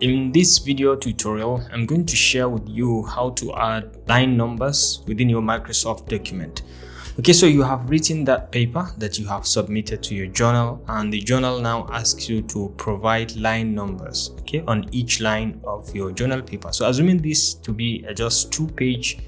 In this video tutorial, I'm going to share with you how to add line numbers within your Microsoft document. Okay, so you have written that paper that you have submitted to your journal, and the journal now asks you to provide line numbers, okay, on each line of your journal paper. So assuming this to be a just 2-page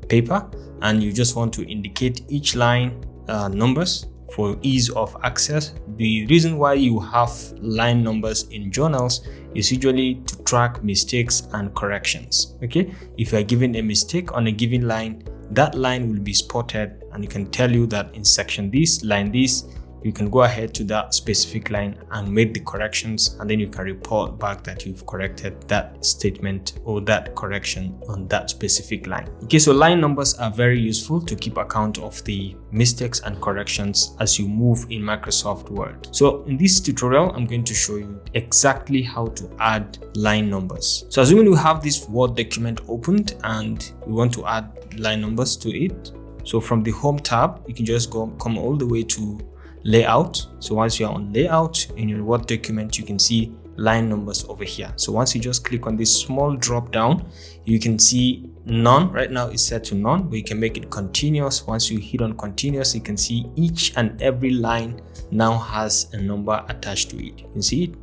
paper, and you just want to indicate each line numbers for ease of access. The reason why you have line numbers in journals is usually to track mistakes and corrections. Okay, if you are given a mistake on a given line, that line will be spotted and it can tell you that in section this, line this, you can go ahead to that specific line and make the corrections, and then you can report back that you've corrected that statement or that correction on that specific line. Okay, so line numbers are very useful to keep account of the mistakes and corrections as you move in Microsoft Word. So in this tutorial, I'm going to show you exactly how to add line numbers. So assuming we have this Word document opened and we want to add line numbers to it. So from the Home tab, you can just come all the way to Layout. So once you're on Layout in your Word document, you can see line numbers over here. So once you just click on this small drop down, you can see none. Right now it's set to none, but you can make it continuous. Once you hit on continuous, you can see each and every line now has a number attached to it. You can see it,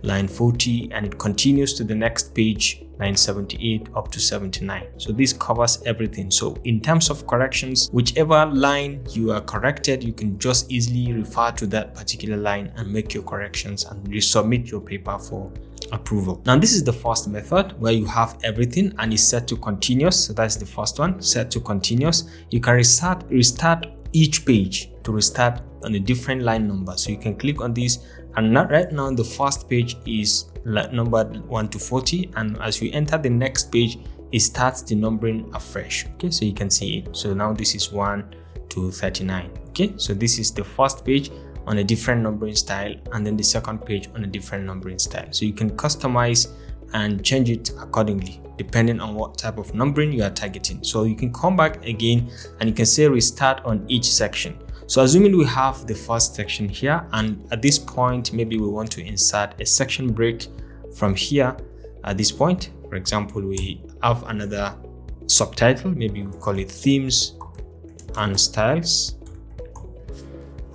line 40, and it continues to the next page, line 78 up to 79. So this covers everything. So in terms of corrections, whichever line you are corrected, you can just easily refer to that particular line and make your corrections and resubmit your paper for approval. Now this is the first method where you have everything and it's set to continuous. So that's the first one, set to continuous. You can restart each page to restart on a different line number. So you can click on this, and right now the first page is numbered 1 to 40, and as we enter the next page, it starts the numbering afresh. Okay, so you can see it. So now this is 1 to 39. Okay, so this is the first page on a different numbering style, and then the second page on a different numbering style. So you can customize and change it accordingly depending on what type of numbering you are targeting. So you can come back again and you can say restart on each section. So assuming we have the first section here, and at this point maybe we want to insert a section break from here. At this point, for example, we have another subtitle, maybe we call it themes and styles,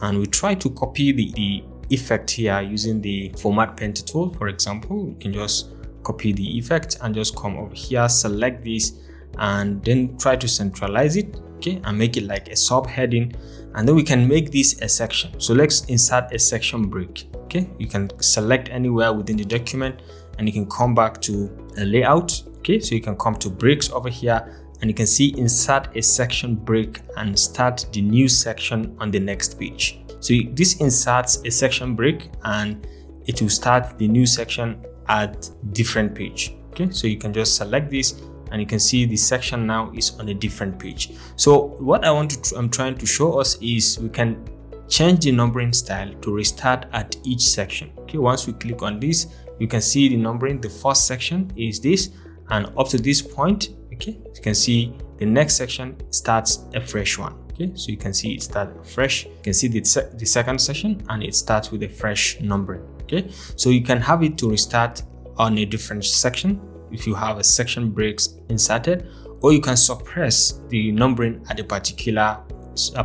and we try to copy the effect here using the format painter tool. For example, we can just copy the effect and just come over here, select this, and then try to centralize it, okay, and make it like a subheading, and then we can make this a section. So let's insert a section break. Okay, you can select anywhere within the document and you can come back to a layout. Okay, so you can come to breaks over here and you can see insert a section break and start the new section on the next page. So this inserts a section break and it will start the new section at different page. Okay, so you can just select this and you can see the section now is on a different page. So what I'm trying to show us is we can change the numbering style to restart at each section. Okay, once we click on this, you can see the numbering. The first section is this, and up to this point, okay, you can see the next section starts a fresh one. Okay, so you can see it starts fresh. You can see the second section and it starts with a fresh numbering. Okay, so you can have it to restart on a different section if you have a section breaks inserted, or you can suppress the numbering at a particular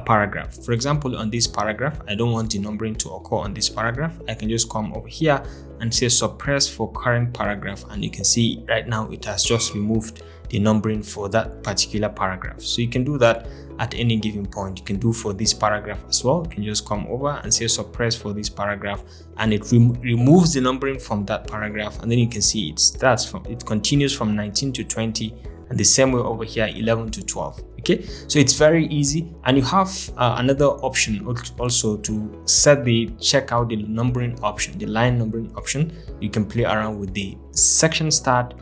paragraph. For example, on this paragraph, I don't want the numbering to occur on this paragraph. I can just come over here and say suppress for current paragraph, and you can see right now it has just removed the numbering for that particular paragraph. So you can do that at any given point. You can do for this paragraph as well. You can just come over and say suppress for this paragraph, and it removes the numbering from that paragraph, and then you can see it continues from 19 to 20, and the same way over here 11 to 12. Okay, so it's very easy, and you have another option also to check out the numbering option, the line numbering option. You can play around with the section start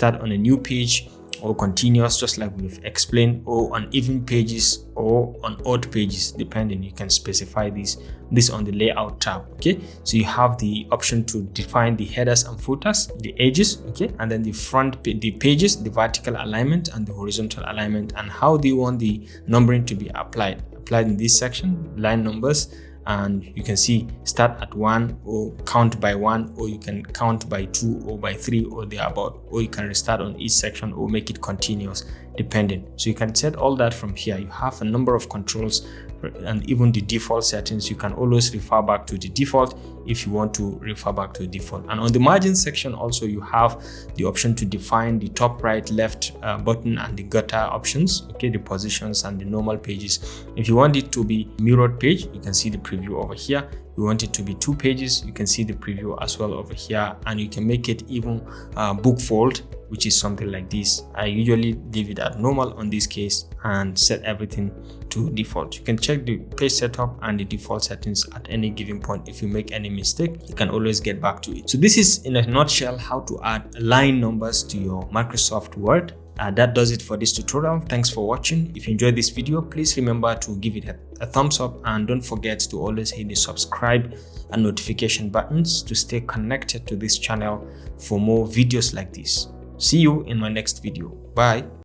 on a new page, or continuous, just like we've explained, or on even pages or on odd pages, depending. You can specify this on the layout tab. Okay, so you have the option to define the headers and footers, the edges, okay, and then the pages, the vertical alignment and the horizontal alignment, and how do you want the numbering to be applied in this section, line numbers, and you can see start at 1 or count by 1, or you can count by 2 or by 3 or thereabout, or you can restart on each section or make it continuous depending. So you can set all that from here. You have a number of controls and even the default settings. You can always refer back to the default if you want to refer back to the default. And on the margin section also, you have the option to define the top, right, left button and the gutter options, okay, the positions and the normal pages. If you want it to be mirrored page, you can see the preview over here. You want it to be 2 pages, you can see the preview as well over here, and you can make it even book fold, which is something like this. I usually leave it at normal on this case and set everything to default. You can check the page setup and the default settings at any given point. If you make any mistake, you can always get back to it. So this is in a nutshell how to add line numbers to your Microsoft Word. That does it for this tutorial. Thanks for watching. If you enjoyed this video, please remember to give it a thumbs up, and don't forget to always hit the subscribe and notification buttons to stay connected to this channel for more videos like this. See you in my next video. Bye.